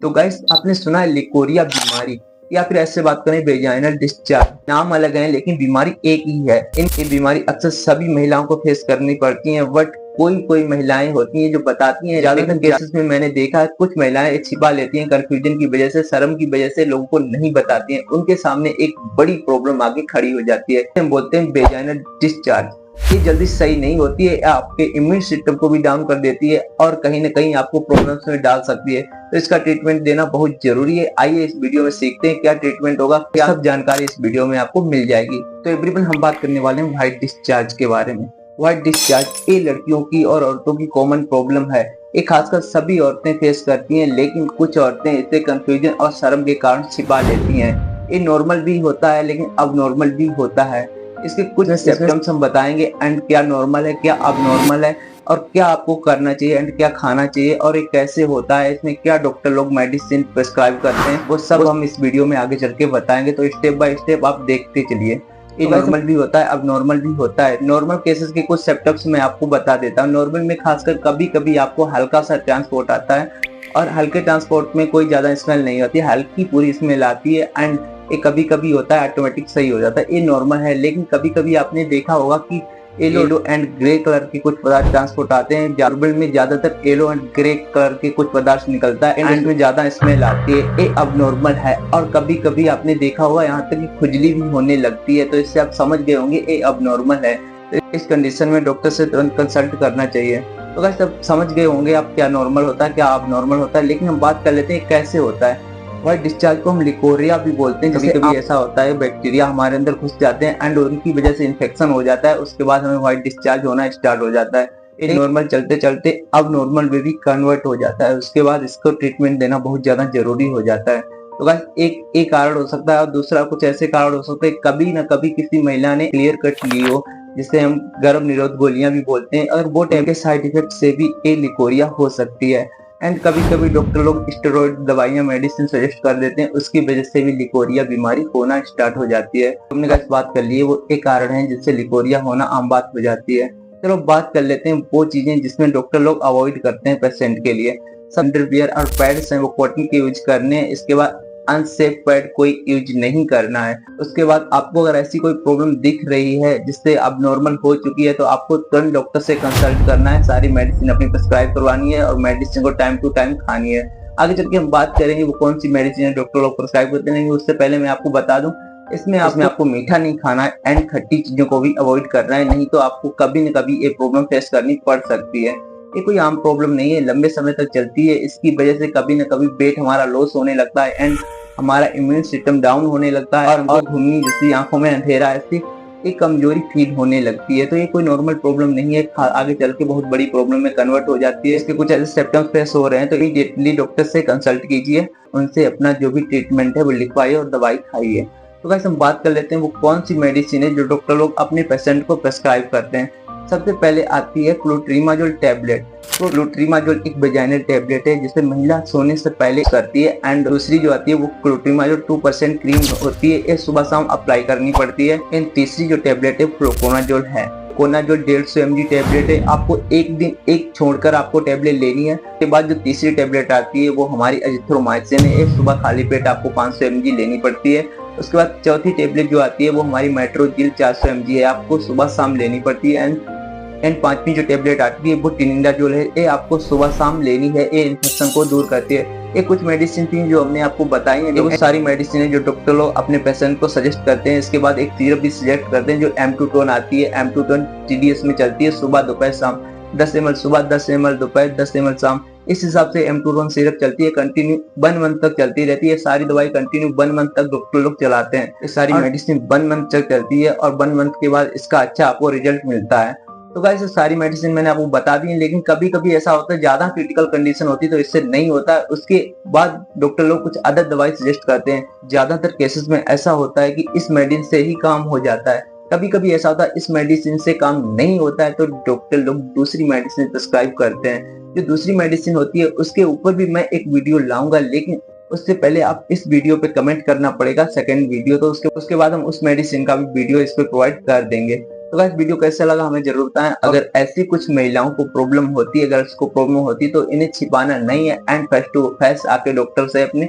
तो गाइस आपने सुना है लिकोरिया बीमारी या फिर ऐसे बात करें वेजाइनल डिस्चार्ज। नाम अलग है लेकिन बीमारी एक ही है। इनकी बीमारी अक्सर सभी महिलाओं को फेस करनी पड़ती है, बट कोई कोई महिलाएं होती हैं जो बताती हैं। ज्यादातर केसेस में मैंने देखा है कुछ महिलाएं छिपा लेती हैं, कंफ्यूजन की वजह से, शर्म की वजह से लोगों को नहीं बताती हैं। उनके सामने एक बड़ी प्रॉब्लम आगे खड़ी हो जाती है, हम बोलते हैं वेजाइनल डिस्चार्ज। ये जल्दी सही नहीं होती है, आपके इम्यून सिस्टम को भी डाउन कर देती है और कहीं ना कहीं आपको प्रॉब्लम्स में डाल सकती है। तो इसका ट्रीटमेंट देना बहुत जरूरी है। आइए इस वीडियो में सीखते हैं क्या ट्रीटमेंट होगा, क्या सब जानकारी इस वीडियो में आपको मिल जाएगी। तो एवरीवन हम बात करने वाले हैं व्हाइट डिस्चार्ज के बारे में। व्हाइट डिस्चार्ज ये लड़कियों की और औरतों की कॉमन प्रॉब्लम है। ये खासकर सभी औरतें फेस करती हैं, लेकिन कुछ औरतें इसे कंफ्यूजन और शर्म के कारण छिपा लेती हैं। ये नॉर्मल भी होता है लेकिन अब नॉर्मल भी होता है। इसके कुछ सिम्टम्स हम बताएंगे एंड क्या नॉर्मल है, क्या अब नॉर्मल है और क्या आपको करना चाहिए एंड क्या खाना चाहिए और ये कैसे होता है, इसमें क्या डॉक्टर लोग मेडिसिन प्रेस्क्राइब करते हैं, वो सब हम इस वीडियो में आगे चल के बताएंगे। तो स्टेप बाय स्टेप आप देखते चलिए। ये नॉर्मल भी होता है, अब नॉर्मल भी होता है। नॉर्मल केसेस के कुछ सिम्टम्स मैं आपको बता देता हूँ। नॉर्मल में खासकर कभी कभी आपको हल्का सा ट्रांसपोर्ट आता है और हल्के ट्रांसपोर्ट में कोई ज्यादा स्मेल नहीं होती, हल्की पूरी स्मेल आती है एंड ये कभी कभी होता है ऑटोमेटिक सही हो जाता है। ये नॉर्मल है, लेकिन कभी कभी आपने देखा होगा कि येलो एंड ग्रे कलर के कुछ पदार्थ ट्रांसपोर्ट आते हैं। नॉर्मल में ज्यादातर येलो एंड ग्रे कलर के कुछ पदार्थ निकलता है एंड इसमें ज्यादा स्मेल आती है। ये अब नॉर्मल है और कभी कभी आपने देखा होगा यहाँ तक कि खुजली भी होने लगती है। तो इससे आप समझ गए होंगे ये अब नॉर्मल है। तो इस कंडीशन में डॉक्टर से तुरंत कंसल्ट करना चाहिए। तो गाइस सब समझ गए होंगे आप क्या नॉर्मल होता है, क्या अब नॉर्मल होता है। लेकिन हम बात कर लेते हैं कैसे होता है। व्हाइट डिस्चार्ज को हम लिकोरिया भी बोलते हैं। कभी कभी ऐसा होता है बैक्टीरिया हमारे अंदर घुस जाते हैं एंड उनकी वजह से इन्फेक्शन हो जाता है, उसके बाद हमें व्हाइट डिस्चार्ज होना स्टार्ट हो जाता है। ये नॉर्मल चलते चलते अब नॉर्मल में भी कन्वर्ट हो जाता है। उसके बाद इसको ट्रीटमेंट देना बहुत ज्यादा जरूरी हो जाता है। तो बस एक कारण हो सकता है और दूसरा कुछ ऐसे कारण हो सकते हैं कभी ना कभी किसी महिला ने क्लियर कट ली हो, जिसे हम गर्भ निरोध गोलियां भी बोलते हैं, और वो टाइप के साइड इफेक्ट से भी ये लिकोरिया हो सकती है। एंड कभी कभी डॉक्टर लोग स्टेरॉइड दवाइयां मेडिसिन सजेस्ट कर देते हैं, उसकी वजह से भी लिकोरिया बीमारी होना स्टार्ट हो जाती है। हमने कहा बात कर लिए वो एक कारण है जिससे लिकोरिया होना आम बात हो जाती है। चलो बात कर लेते हैं वो चीजें जिसमें डॉक्टर लोग अवॉइड करते हैं पेशेंट के लिए। अंडरवियर और पैड्स हैं वो कॉटन के यूज करने हैं। इसके बाद अनसेफ पैड कोई यूज नहीं करना है। उसके बाद आपको अगर ऐसी कोई प्रॉब्लम दिख रही है जिससे अब नॉर्मल हो चुकी है तो आपको तुरंत डॉक्टर से कंसल्ट करना है, सारी मेडिसिन अपनी प्रेस्क्राइब करवानी है और मेडिसिन को टाइम टू टाइम खानी है। आगे चल के हम बात करेंगे वो कौन सी मेडिसिन है डॉक्टर लोग प्रेस्क्राइब करते हैं। उससे पहले मैं आपको बता दूं इसमें आपको मीठा नहीं खाना है एंड खट्टी चीजों को भी अवॉइड करना है, नहीं तो आपको कभी न कभी ये प्रॉब्लम फेस करनी पड़ सकती है। ये कोई आम प्रॉब्लम नहीं है, लंबे समय तक चलती है। इसकी वजह से कभी न कभी पेट हमारा लॉस होने लगता है एंड हमारा इम्यून सिस्टम डाउन होने लगता है और घूमनी जैसी आंखों में अंधेरा ऐसी एक कमजोरी फील होने लगती है। तो ये कोई नॉर्मल प्रॉब्लम नहीं है, आगे चल के बहुत बड़ी प्रॉब्लम में कन्वर्ट हो जाती है। इसके कुछ ऐसे सिम्टम्स फेस हो रहे हैं तो इमीडिएटली डॉक्टर से कंसल्ट कीजिए, उनसे अपना जो भी ट्रीटमेंट है वो लिखवाइए और दवाई खाइए। तो गाइस हम बात कर लेते हैं वो कौन सी मेडिसिन है जो डॉक्टर लोग अपने पेशेंट को प्रेस्क्राइब करते हैं। सबसे पहले आती है क्लोट्रीमाजोल टैबलेट। तो क्लोट्रीमाजोल एक वेजाइनल टैबलेट है जिसे महिला सोने से पहले करती है। एंड दूसरी जो आती है वो क्लोट्रीमाजोल 2% क्रीम होती है, ये सुबह शाम अप्लाई करनी पड़ती है। एंड तीसरी जो टैबलेट है फ्लोकोनाजोल है। कोनाजोल 150 mg टैबलेट है, आपको एक दिन एक छोड़कर आपको टैबलेट लेनी है। उसके बाद जो तीसरी टैबलेट आती है वो हमारी एजिथ्रोमाइसिन है, सुबह खाली पेट आपको 500 mg लेनी पड़ती है। उसके बाद चौथी टैबलेट जो आती है वो हमारी मेट्रोजिल 400 mg है, आपको सुबह शाम लेनी पड़ती है। एंड पांचवी जो टैबलेट आती है वो टिनिडाजोल है, ये आपको सुबह शाम लेनी है, ये इन्फेक्शन को दूर करती है। ये कुछ मेडिसिन थी जो हमने आपको बताई है, वो सारी मेडिसिन है जो डॉक्टर लोग अपने पेशेंट को सजेस्ट करते हैं। इसके बाद एक सिरप भी सजेस्ट करते हैं जो M2 आती है, M2 TDS में चलती है, सुबह दोपहर शाम 10 ml सुबह, 10 ml दोपहर, 10 ml शाम। इस हिसाब से M2 सिरप चलती है, कंटिन्यू 1 मंथ तक चलती रहती है। सारी दवाई कंटिन्यू 1 मंथ तक डॉक्टर लोग चलाते हैं। ये सारी मेडिसिन 1 मंथ तक चलती है और 1 मंथ के बाद इसका अच्छा आपको रिजल्ट मिलता है। तो गाइस सारी मेडिसिन मैंने आपको बता दी है, लेकिन कभी कभी ऐसा होता है ज्यादा क्रिटिकल कंडीशन होती है तो इससे नहीं होता है। उसके बाद डॉक्टर लोग कुछ अदर दवाई सजेस्ट करते हैं। ज्यादातर केसेस में ऐसा होता है कि इस मेडिसिन से ही काम हो जाता है। कभी कभी ऐसा होता है इस मेडिसिन से काम नहीं होता है तो डॉक्टर लोग दूसरी मेडिसिन प्रेस्क्राइब करते हैं। जो दूसरी मेडिसिन होती है उसके ऊपर भी मैं एक वीडियो लाऊंगा, लेकिन उससे पहले आप इस वीडियो पे कमेंट करना पड़ेगा सेकंड वीडियो, तो उसके बाद हम उस मेडिसिन का भी वीडियो इस पे प्रोवाइड कर देंगे। तो गाइस वीडियो कैसा लगा हमें जरूर बताएं। अगर ऐसी कुछ महिलाओं को प्रॉब्लम होती है, अगर उसको प्रॉब्लम होती है तो इन्हें छिपाना नहीं है एंड फेस टू फेस आके डॉक्टर से अपनी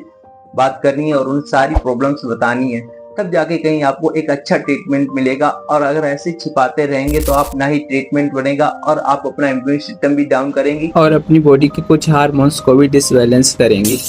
बात करनी है और उन सारी प्रॉब्लम्स बतानी है, तब जाके कहीं आपको एक अच्छा ट्रीटमेंट मिलेगा। और अगर ऐसे छिपाते रहेंगे तो आप ना ही ट्रीटमेंट बनेगा और आप अपना इम्यून सिस्टम भी डाउन करेंगी और अपनी बॉडी के कुछ हार्मोन्स को भी डिसबैलेंस करेंगी।